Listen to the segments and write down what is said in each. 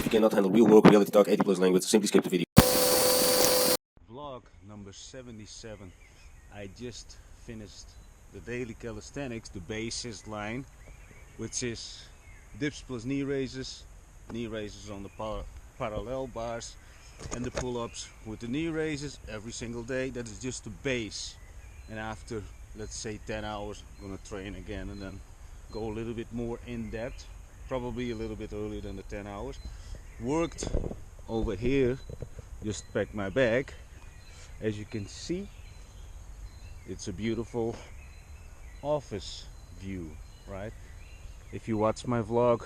you cannot handle real work, reality talk, 80+ language, simply skip the video. Vlog number 77. I just finished the daily calisthenics, the basis line, which is dips plus knee raises on the parallel bars, and the pull-ups with the knee raises every single day. That is just the base. And after, let's say, 10 hours, I'm gonna train again and then go a little bit more in depth, probably a little bit earlier than the 10 hours. Worked over here, just packed my bag. As you can see, it's a beautiful office view, right? If you watch my vlog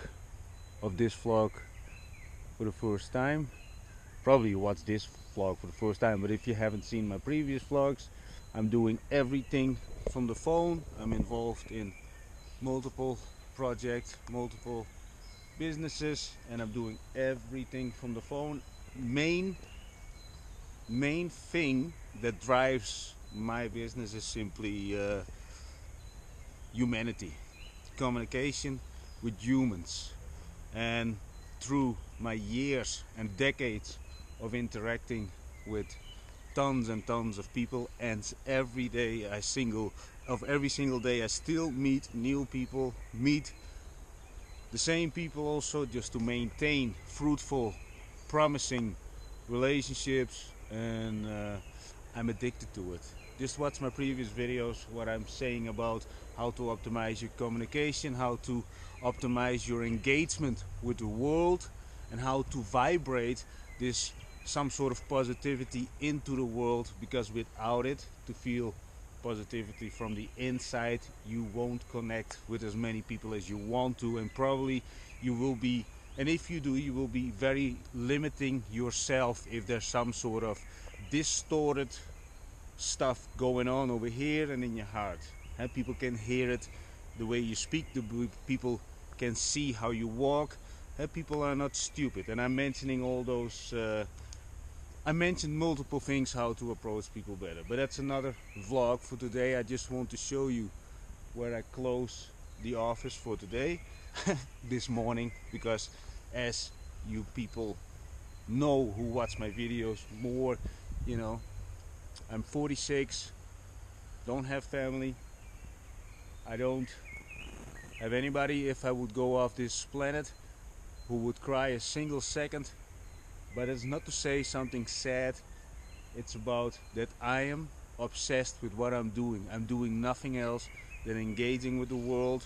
of this vlog for the first time, probably you watch this vlog for the first time, but if you haven't seen my previous vlogs, I'm doing everything from the phone. I'm involved in multiple projects, multiple businesses, and I'm doing everything from the phone. Main thing that drives my business is simply humanity, communication with humans. And through my years and decades of interacting with tons and tons of people, and every single day I still meet new people, meet the same people also, just to maintain fruitful, promising relationships, and I'm addicted to it. Just watch my previous videos, what I'm saying about how to optimize your communication, how to optimize your engagement with the world, and how to vibrate this some sort of positivity into the world, because without it, to feel positivity from the inside, you won't connect with as many people as you want to, and probably you will be, and if you do, you will be very limiting yourself if there's some sort of distorted stuff going on over here and in your heart. And people can hear it the way you speak, the people can see how you walk, and people are not stupid. And I'm mentioning all those I mentioned multiple things how to approach people better, but that's another vlog for today. I just want to show you where I close the office for today this morning, because as you people know who watch my videos more, you know, I'm 46, don't have family, I don't have anybody if I would go off this planet who would cry a single second. But it's not to say something sad, it's about that I am obsessed with what I'm doing. I'm doing nothing else than engaging with the world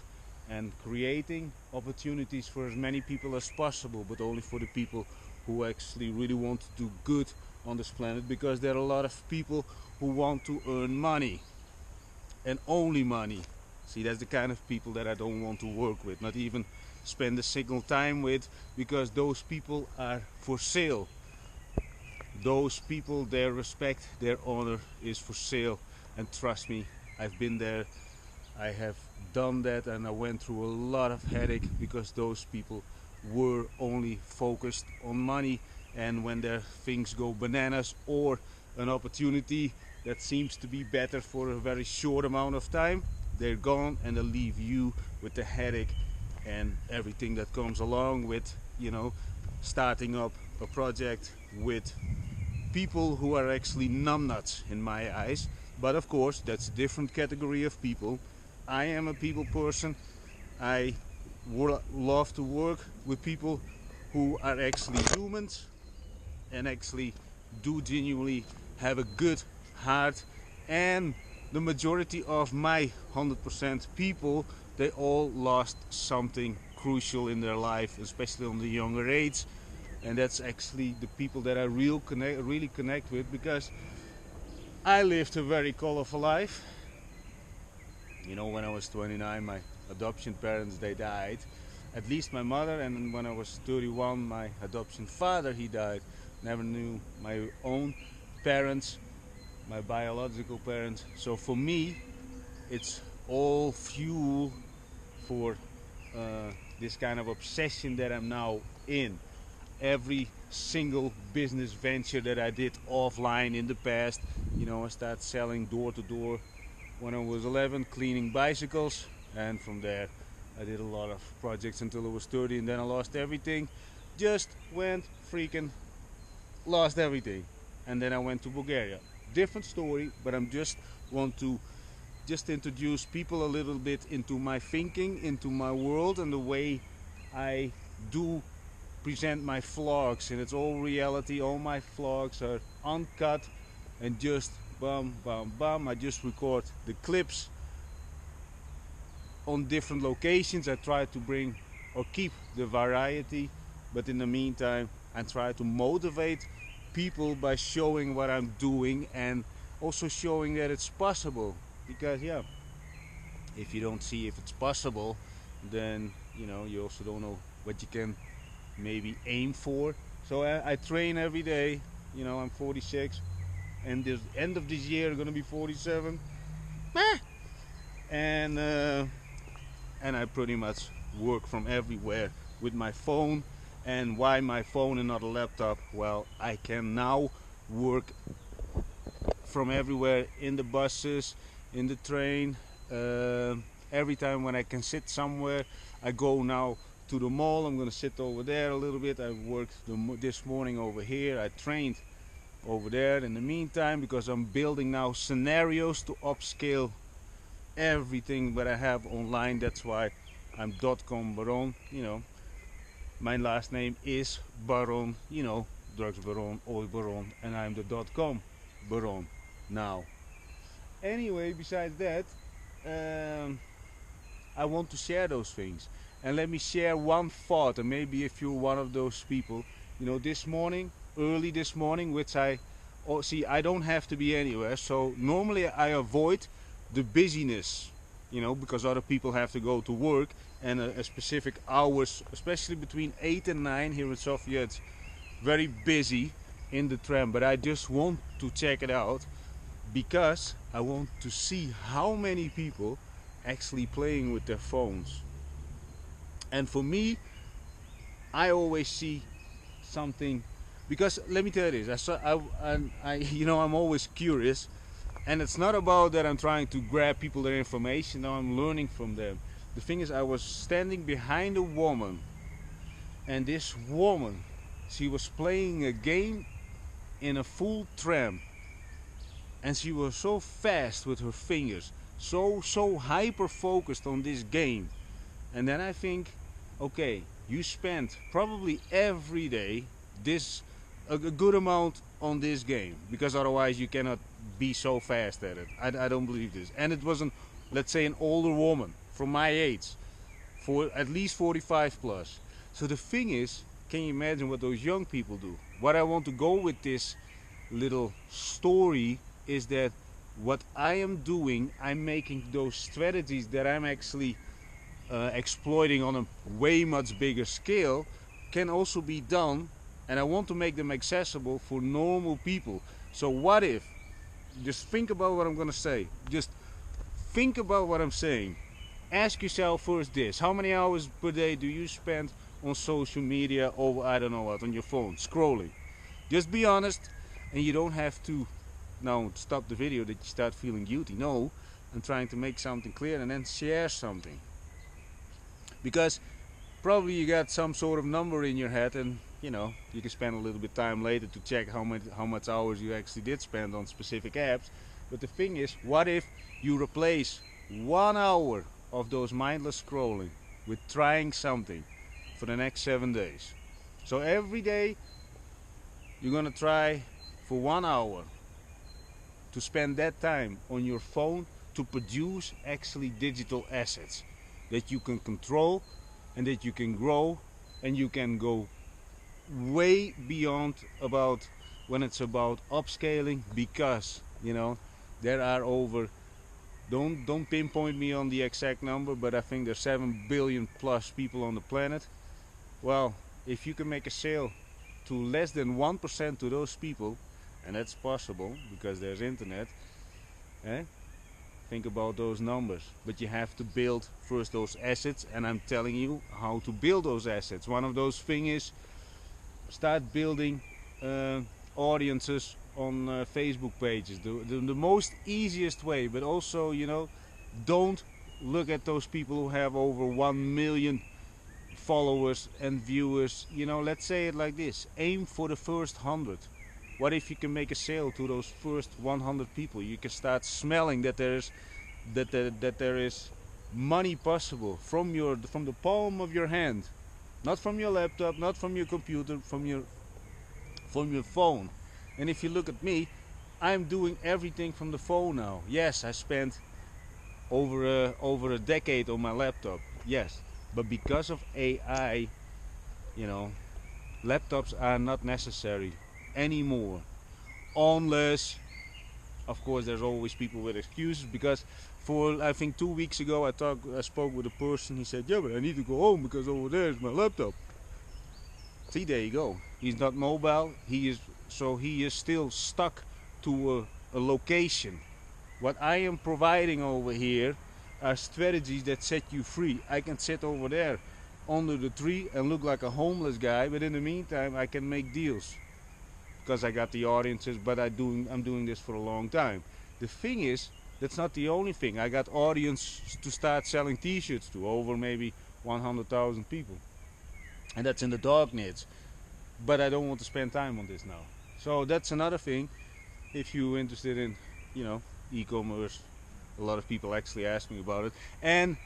and creating opportunities for as many people as possible, but only for the people who actually really want to do good on this planet, because there are a lot of people who want to earn money, and only money. See, that's the kind of people that I don't want to work with, not even spend a single time with, because those people are for sale. Those people, their respect, their honor is for sale. And trust me, I've been there, I have done that, and I went through a lot of headache, because those people were only focused on money. And when their things go bananas, or an opportunity that seems to be better for a very short amount of time, they're gone, and they leave you with the headache and everything that comes along with, you know, starting up a project with people who are actually numbnuts in my eyes. But of course, that's a different category of people. I am a people person. I love to work with people who are actually humans and actually do genuinely have a good heart. And the majority of my 100% people, they all lost something crucial in their life, especially on the younger age. And that's actually the people that I really connect with, because I lived a very colorful life. You know, when I was 29, my adoption parents, they died. At least my mother. And when I was 31, my adoption father, he died. Never knew my own parents, my biological parents. So for me, it's all fuel for this kind of obsession that I'm now in. Every single business venture that I did offline in the past, you know, I started selling door to door when I was 11, cleaning bicycles, and from there I did a lot of projects until I was 30, and then I lost everything. just went freaking lost everything, and then I went to Bulgaria. Different story, but I'm just want to just introduce people a little bit into my thinking, into my world, and the way I do present my vlogs. And it's all reality. All my vlogs are uncut and just bam bam bam. I just record the clips on different locations. I try to bring or keep the variety, but in the meantime I try to motivate people by showing what I'm doing and also showing that it's possible. Because yeah, if you don't see if it's possible, then you know you also don't know what you can maybe aim for. So I train every day. You know, I'm 46, and the end of this year I'm gonna be 47. And I pretty much work from everywhere with my phone. And why my phone and not a laptop? Well, I can now work from everywhere, in the buses, in the train, every time when I can sit somewhere. I go now to the mall. I'm gonna sit over there a little bit. I worked this morning over here. I trained over there in the meantime, because I'm building now scenarios to upscale everything that I have online. That's why I'm dotcombaron. You know, my last name is Baron, you know, drugs baron, oil baron, and I'm the .com baron now. Anyway, besides that, I want to share those things. And let me share one thought, and maybe if you're one of those people, you know, this morning, early this morning, which I don't have to be anywhere, so normally I avoid the busyness, you know, because other people have to go to work, and a specific hours, especially between 8 and 9 here in Sofia, it's very busy in the tram. But I just want to check it out, because I want to see how many people actually playing with their phones. And for me, I always see something, because let me tell you this, you know, I'm always curious, and it's not about that I'm trying to grab people their information. No, I'm learning from them. The thing is, I was standing behind a woman, and this woman, she was playing a game in a full tram, and she was so fast with her fingers, so hyper focused on this game. And then I think, okay, you spend probably every day a good amount on this game, because otherwise you cannot be so fast at it. I don't believe this. And it wasn't, let's say, an older woman from my age, for at least 45 plus. So the thing is, can you imagine what those young people do? What I want to go with this little story is that what I am doing, I'm making those strategies that I'm actually exploiting on a way much bigger scale, can also be done, and I want to make them accessible for normal people. So what if, just think about what I'm gonna say, just think about what I'm saying. Ask yourself first this: how many hours per day do you spend on social media, or I don't know what, on your phone, scrolling? Just be honest, and you don't have to now stop the video that you start feeling guilty. No, I'm trying to make something clear and then share something. Because probably you got some sort of number in your head, and you know, you can spend a little bit time later to check how much hours you actually did spend on specific apps. But the thing is, what if you replace 1 hour of those mindless scrolling with trying something for the next 7 days? So every day you're gonna try for 1 hour to spend that time on your phone to produce actually digital assets that you can control and that you can grow, and you can go way beyond about when it's about upscaling. Because you know, there are over, don't pinpoint me on the exact number, but I think there's 7 billion plus people on the planet. Well, if you can make a sale to less than 1% to those people, and that's possible because there's internet, think about those numbers. But you have to build first those assets, and I'm telling you how to build those assets. One of those things is start building audiences on Facebook pages. The most easiest way. But also, you know, don't look at those people who have over 1 million followers and viewers. You know, let's say it like this: aim for the first 100. What if you can make a sale to those first 100 people? You can start smelling that there is money possible from the palm of your hand, not from your laptop, not from your computer, from your phone. And if you look at me, I'm doing everything from the phone now. Yes, I spent over a decade on my laptop. Yes, but because of AI, you know, laptops are not necessary anymore, unless, of course, there's always people with excuses. Because for, I think, 2 weeks ago, I spoke with a person. He said, yeah, but I need to go home because over there is my laptop. See, there you go. He's not mobile. He is still stuck to a location. What I am providing over here are strategies that set you free. I can sit over there under the tree and look like a homeless guy, but in the meantime I can make deals because I got the audiences. But I'm doing this for a long time. The thing is, that's not the only thing. I got audience to start selling t-shirts to, over maybe 100,000 people, and that's in the dog niche. But I don't want to spend time on this now. So that's another thing. If you're interested in, you know, e-commerce, a lot of people actually ask me about it. And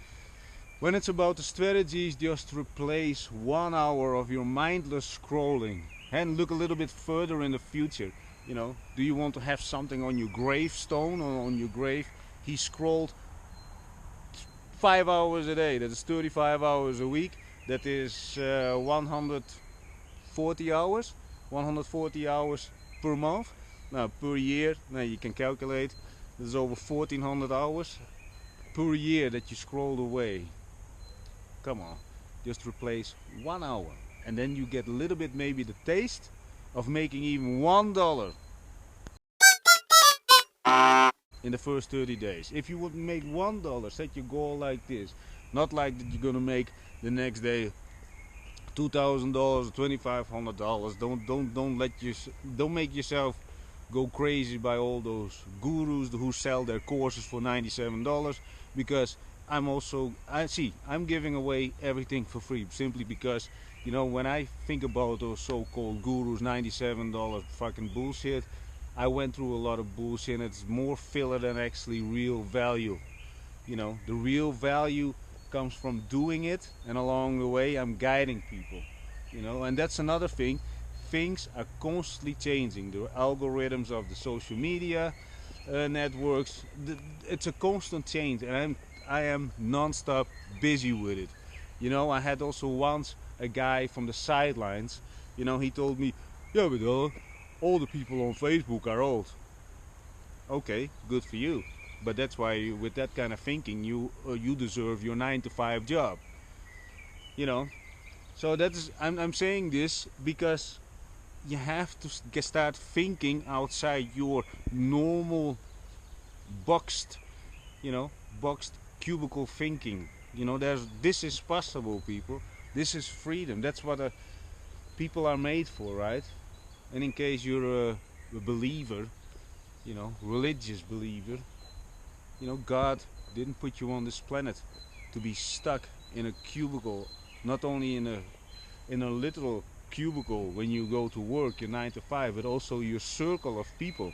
when it's about the strategies, just replace 1 hour of your mindless scrolling and look a little bit further in the future. You know, do you want to have something on your gravestone or on your grave? He scrolled 5 hours a day. That is 35 hours a week. That is 140 hours. 140 hours per month. Now per year, now you can calculate. There's over 1,400 hours per year that you scrolled away. Come on, just replace 1 hour, and then you get a little bit, maybe the taste of making even $1 in the first 30 days. If you would make $1, set your goal like this. Not like that you're gonna make the next day $2,000, $2,500. Don't make yourself go crazy by all those gurus who sell their courses for $97, because I'm giving away everything for free, simply because, you know, when I think about those so-called gurus, $97 fucking bullshit, I went through a lot of bullshit, and it's more filler than actually real value. You know, the real value comes from doing it, and along the way I'm guiding people, you know. And that's another thing. Things are constantly changing. The algorithms of the social media networks, it's a constant change, and I am non-stop busy with it. You know, I had also once a guy from the sidelines, you know, he told me, yeah, but all the people on Facebook are old. Okay, good for you, but that's why with that kind of thinking you deserve your 9-to-5 job, you know. So I'm saying this because you have to start thinking outside your normal boxed cubicle thinking. You know, this is possible, people. This is freedom. That's what people are made for, right? And in case you're a believer, you know, religious believer, you know, God didn't put you on this planet to be stuck in a cubicle, not only in a literal cubicle when you go to work, your 9-to-5, but also your circle of people.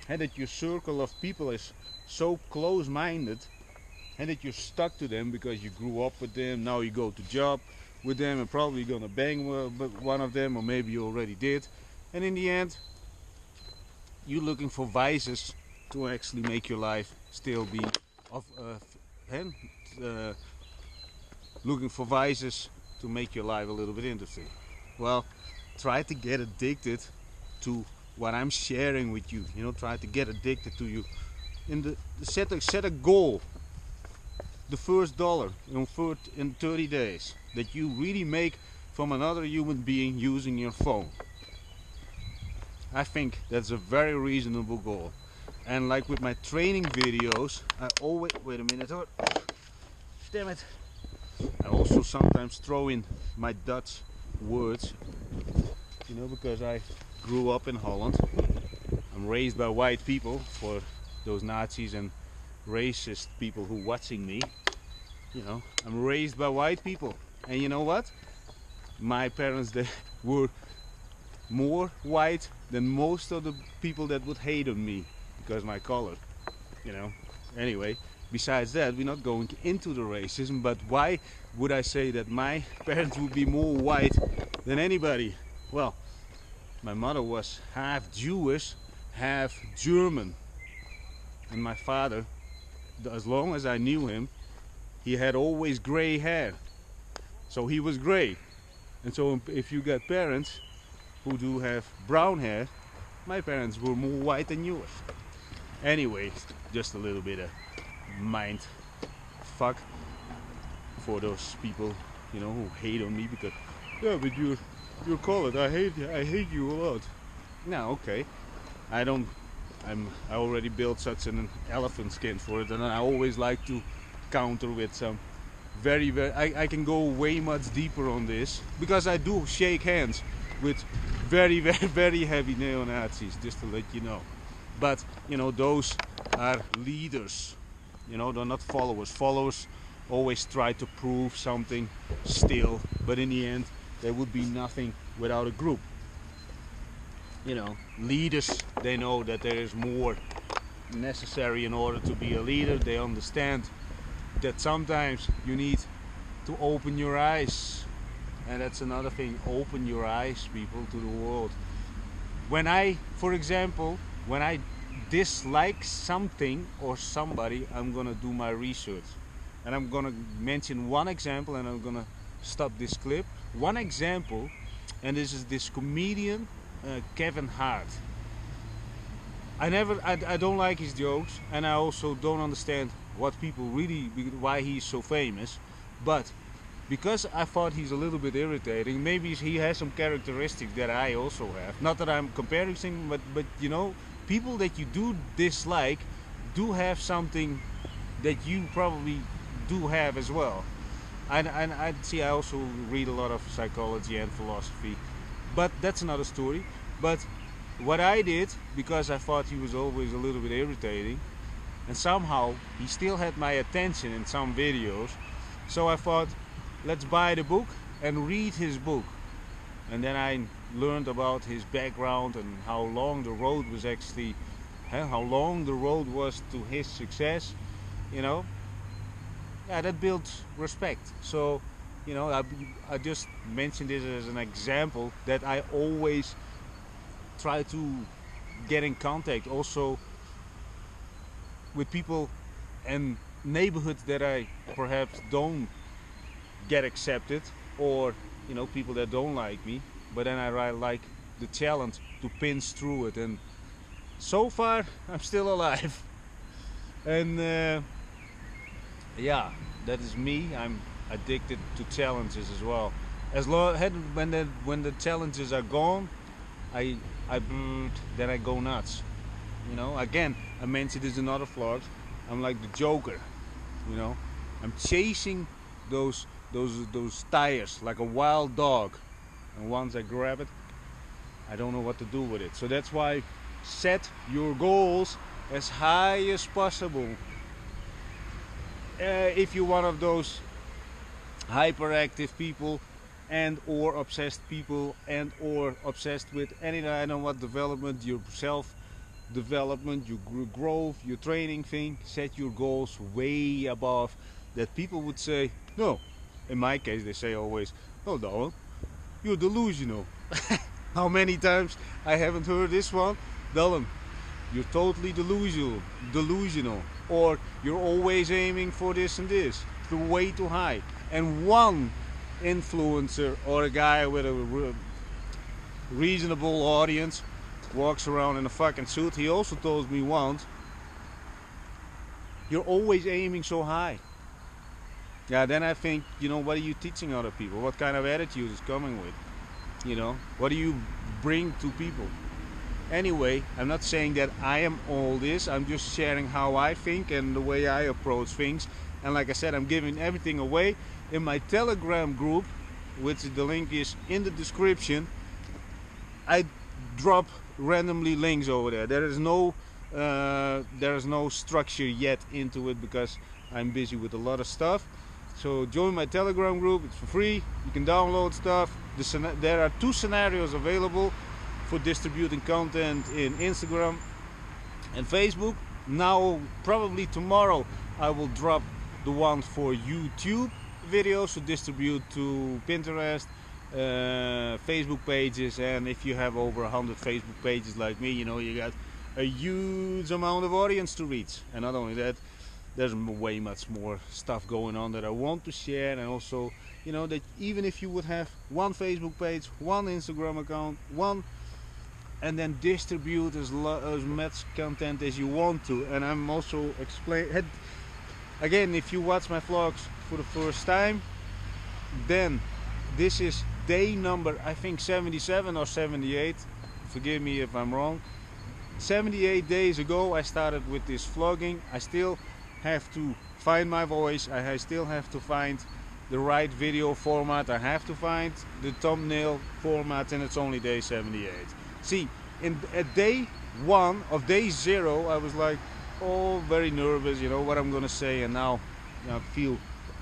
And that your circle of people is so close-minded, and that you're stuck to them because you grew up with them. Now you go to job with them and probably gonna bang one of them, or maybe you already did. And in the end, you're looking for vices to actually make your life still be looking for vices to make your life a little bit interesting. Well, try to get addicted to what I'm sharing with you. You know, try to get addicted to you. Set a goal. The first dollar in 30 days that you really make from another human being using your phone. I think that's a very reasonable goal. And like with my training videos, I always, wait a minute, oh, damn it. I also sometimes throw in my Dutch words, you know, because I grew up in Holland. I'm raised by white people, for those Nazis and racist people who watching me. You know, I'm raised by white people, And you know what? My parents, they were more white than most of the people that would hate on me because my color, you know. Anyway, besides that, we're not going into the racism, but why would I say that my parents would be more white than anybody? Well, my mother was half Jewish, half German, and my father, as long as I knew him, he had always gray hair, so he was gray. And so if you got parents who do have brown hair, my parents were more white than yours. Anyway, just a little bit of mind fuck for those people, you know, who hate on me because, yeah, but you're colored. I hate you a lot. No, okay. I already built such an elephant skin for it, and I always like to counter with some very I can go way much deeper on this because I do shake hands with very heavy neo-Nazis, just to let you know. But you know, those are leaders, you know, they're not followers. Followers always try to prove something still, but in the end there would be nothing without a group. You know, leaders, they know that there is more necessary in order to be a leader. They understand that sometimes you need to open your eyes, and that's another thing. Open your eyes, people, to the world. For example, when I dislike something or somebody, I'm gonna do my research, and I'm gonna mention one example, and I'm gonna stop this clip. One example, and this is this comedian Kevin Hart. I don't like his jokes, and I also don't understand what people why he's so famous. But because I thought he's a little bit irritating, maybe he has some characteristics that I also have. Not that I'm comparing him, but you know, people that you do dislike do have something that you probably do have as well. I see. I also read a lot of psychology and philosophy, but that's another story. But what I did, because I thought he was always a little bit irritating, and somehow he still had my attention in some videos, so I thought, let's buy the book and read his book. And then I learned about his background and how long the road was actually, how long the road was to his success, you know. Yeah, that built respect. So, you know, I just mentioned this as an example that I always try to get in contact also with people and neighborhoods that I perhaps don't get accepted, or you know, people that don't like me, but then I like the challenge to pinch through it, and so far I'm still alive. And yeah, that is me. I'm addicted to challenges as well. When the challenges are gone, then I go nuts. You know, again, I mentioned this in other vlogs. I'm like the Joker. You know, I'm chasing those tires like a wild dog, and once I grab it, I don't know what to do with it. So that's why set your goals as high as possible. If you're one of those hyperactive people and or obsessed people and or obsessed with any, I don't know what, development, your self development, your growth, your training thing, set your goals way above that. People would say, no, in my case they say always, oh no, you're delusional. How many times I haven't heard this one? Dylan, you're totally delusional, or you're always aiming for this and this, you're way too high. And one influencer or a guy with a reasonable audience walks around in a fucking suit, he also told me once, you're always aiming so high. Yeah, then I think, you know, what are you teaching other people? What kind of attitude is coming with? You know, what do you bring to people? Anyway, I'm not saying that I am all this, I'm just sharing how I think and the way I approach things. And like I said, I'm giving everything away in my Telegram group, which the link is in the description. I drop randomly links over there. There is no structure yet into it because I'm busy with a lot of stuff. So join my Telegram group, it's for free, you can download stuff. There are 2 scenarios available for distributing content in Instagram and Facebook. Now, probably tomorrow, I will drop the one for YouTube videos to distribute to Pinterest, Facebook pages, and if you have over 100 Facebook pages like me, you know, you got a huge amount of audience to reach. And not only that, there's way much more stuff going on that I want to share. And also, you know, that even if you would have one Facebook page, one Instagram account, and then distribute as much content as you want to. And I'm also again, if you watch my vlogs for the first time, then this is day number, I think 77 or 78, forgive me if I'm wrong. 78 days ago I started with this vlogging. I still have to find my voice, I still have to find the right video format, I have to find the thumbnail format, and it's only day 78. See, at day 1 of day 0 I was like, oh, very nervous, you know, what I'm gonna say, and now I feel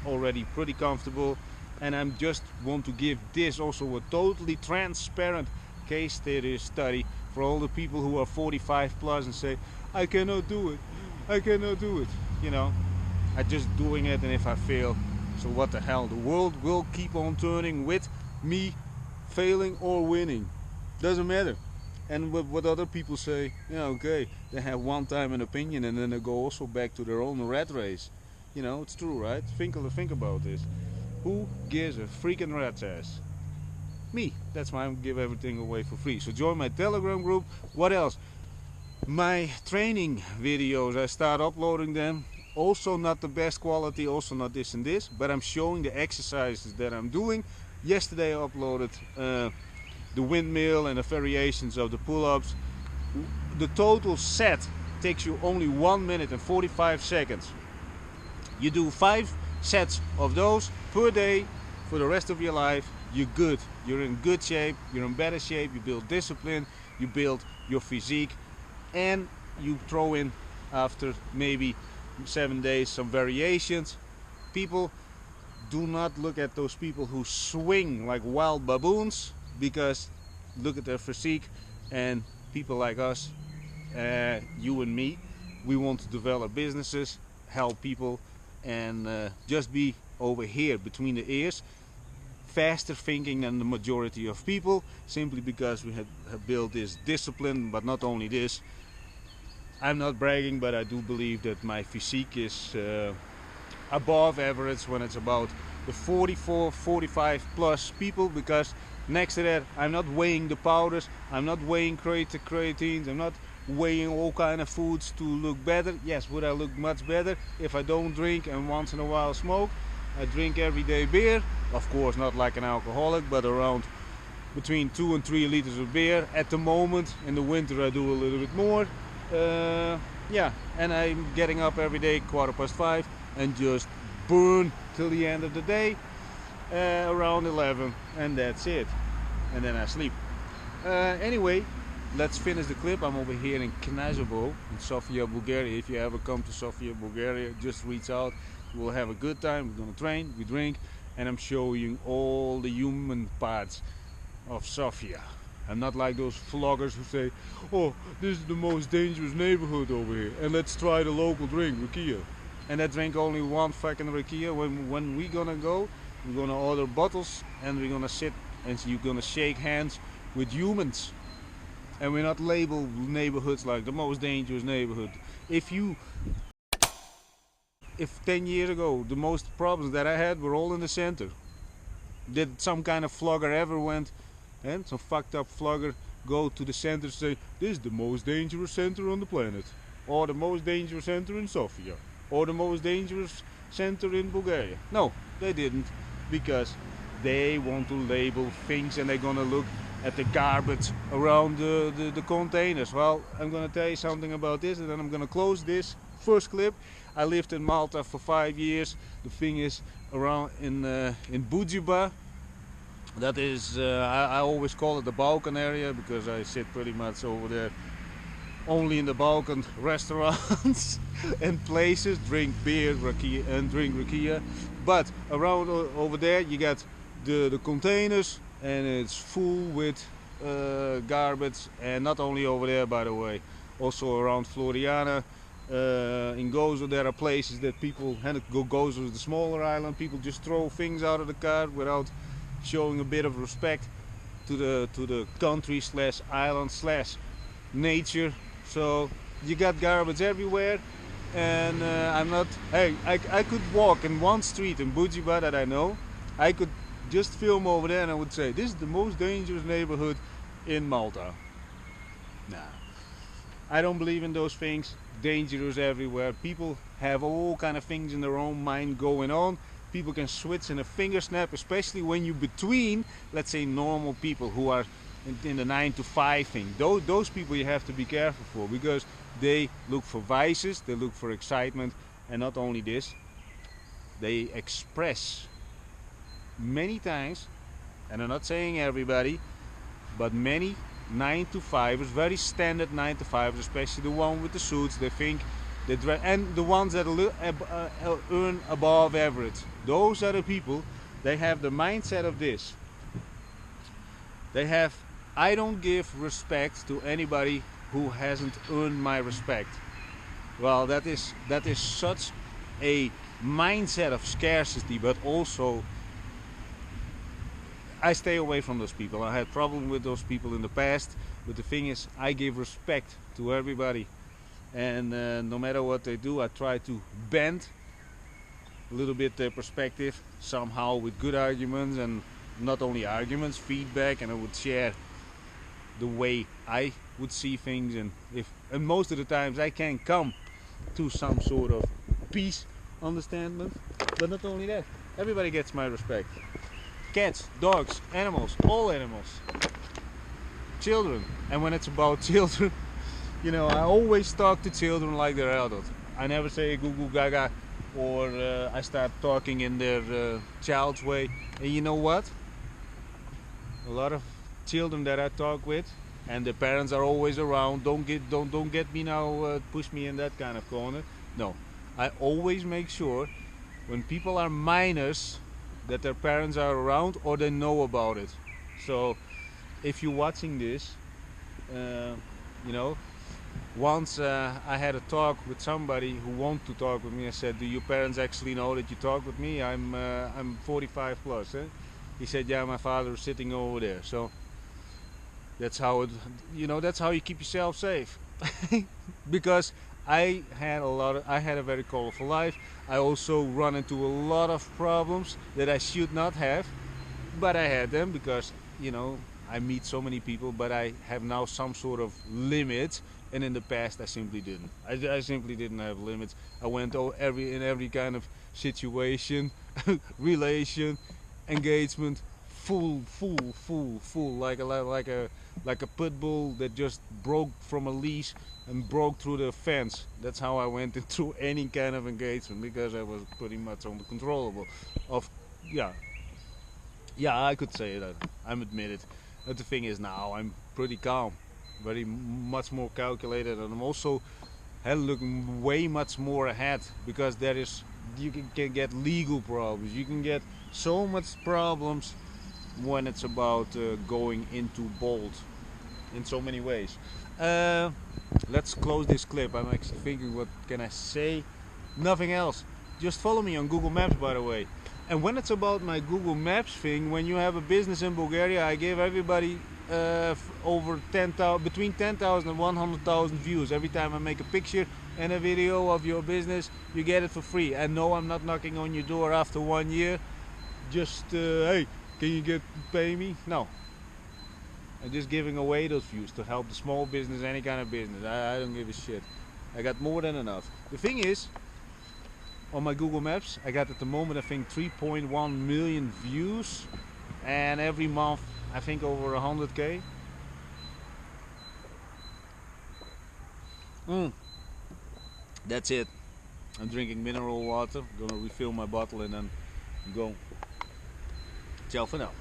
already pretty comfortable. And I'm just want to give this also a totally transparent case study for all the people who are 45 plus and say, I cannot do it, I cannot do it. You know, I'm just doing it, and if I fail, so what the hell? The world will keep on turning with me failing or winning. Doesn't matter. And what other people say, yeah, okay, they have one time an opinion and then they go also back to their own rat race. You know, it's true, right? Think about this. Who gives a freaking rat's ass? Me. That's why I give everything away for free. So join my Telegram group. What else? My training videos, I start uploading them. Also not the best quality, also not this and this, but I'm showing the exercises that I'm doing. Yesterday I uploaded the windmill and the variations of the pull-ups. The total set takes you only 1 minute and 45 seconds. You do 5 sets of those per day for the rest of your life. You're good, you're in good shape, you're in better shape, you build discipline, you build your physique, and you throw in after maybe 7 days some variations. People, do not look at those people who swing like wild baboons, because look at their physique. And people like us, you and me, we want to develop businesses, help people, and just be over here between the ears, faster thinking than the majority of people, simply because we have built this discipline. But not only this, I'm not bragging, but I do believe that my physique is above average when it's about the 44, 45 plus people, because next to that, I'm not weighing the powders, I'm not weighing creatines, I'm not weighing all kind of foods to look better. Yes, would I look much better if I don't drink and once in a while smoke? I drink every day beer, of course not like an alcoholic, but around between 2 and 3 liters of beer at the moment. In the winter I do a little bit more. Yeah, and I'm getting up every day 5:15 and just burn till the end of the day around 11, and that's it, and then I sleep. Anyway, let's finish the clip. I'm over here in Knazovo in Sofia, Bulgaria. If you ever come to Sofia, Bulgaria, just reach out. We'll have a good time. We're gonna train, we drink, and I'm showing you all the human parts of Sofia. I'm not like those vloggers who say, oh, this is the most dangerous neighborhood over here, and let's try the local drink, rakia. And I drink only one fucking rakia. When we gonna go, we're gonna order bottles, and we're gonna sit and you're gonna shake hands with humans. And we're not label neighborhoods like the most dangerous neighborhood. If 10 years ago the most problems that I had were all in the center, did some kind of vlogger ever went, and some fucked up vlogger go to the center and say, this is the most dangerous center on the planet, or the most dangerous center in Sofia, or the most dangerous center in Bulgaria? No, they didn't, because they want to label things, and they're gonna look at the garbage around the containers. Well, I'm gonna tell you something about this, and then I'm gonna close this first clip. I lived in Malta for 5 years. The thing is, around in Bujiba, that is, I always call it the Balkan area, because I sit pretty much over there only in the Balkan restaurants and places drink beer and drink rakia. But around over there you got the containers, and it's full with garbage. And not only over there, by the way, also around Floriana. In Gozo there are places that people, and Gozo is the smaller island, people just throw things out of the car without showing a bit of respect to the country slash island slash nature. So you got garbage everywhere, and I'm not, hey, I could walk in one street in Bujiba that I know, I could just film over there and I would say this is the most dangerous neighborhood in Malta. Nah, I don't believe in those things. Dangerous everywhere. People have all kind of things in their own mind going on. People can switch in a finger snap, especially when you're between, let's say, normal people who are in the 9 to 5 thing. Those people you have to be careful for, because they look for vices, they look for excitement, and not only this, they express many times, and I'm not saying everybody, but many 9 to 5ers, very standard 9 to 5ers, especially the one with the suits, they think they and the ones that earn above average. Those are the people, they have the mindset of this. They have, I don't give respect to anybody who hasn't earned my respect. Well, that is such a mindset of scarcity, but also I stay away from those people. I had problems with those people in the past, but the thing is, I give respect to everybody, and no matter what they do, I try to bend a little bit their perspective somehow with good arguments, and not only arguments, feedback, and I would share the way I would see things, and most of the times I can come to some sort of peace understanding. But not only that, everybody gets my respect. Cats, dogs, animals, all animals, children. And when it's about children, you know, I always talk to children like they're adults. I never say goo goo gaga, or I start talking in their child's way. And you know what? A lot of children that I talk with, and the parents are always around. Don't get me now, push me in that kind of corner. No, I always make sure when people are minors that their parents are around or they know about it. So if you're watching this, you know, once I had a talk with somebody who wanted to talk with me. I said, do your parents actually know that you talk with me? I'm 45 plus. Eh? He said, yeah, my father is sitting over there. So that's how it, you know, that's how you keep yourself safe. Because I had a very colorful life. I also run into a lot of problems that I should not have, but I had them because, you know, I meet so many people, but I have now some sort of limit, and in the past I simply didn't. I simply didn't have limits. I went in every kind of situation, relation, engagement, full, like a pit bull that just broke from a leash and broke through the fence. That's how I went into any kind of engagement, because I was pretty much uncontrollable. Yeah, I could say that. I'm admitted. But the thing is, now I'm pretty calm, very much more calculated, and I'm also looking way much more ahead, because you can get legal problems. You can get so much problems when it's about going into bold in so many ways. Let's close this clip. I'm actually thinking, what can I say? Nothing else. Just follow me on Google Maps, by the way. And when it's about my Google Maps thing, when you have a business in Bulgaria, I give everybody over 10,000, between 10,000 and 100,000 views every time I make a picture and a video of your business. You get it for free. And no, I'm not knocking on your door after 1 year. Just hey, can you pay me? No. I'm just giving away those views to help the small business, any kind of business. I don't give a shit. I got more than enough. The thing is, on my Google Maps, I got at the moment, I think, 3.1 million views, and every month I think over 100k. That's it. I'm drinking mineral water. Gonna refill my bottle and then go. Ciao for now.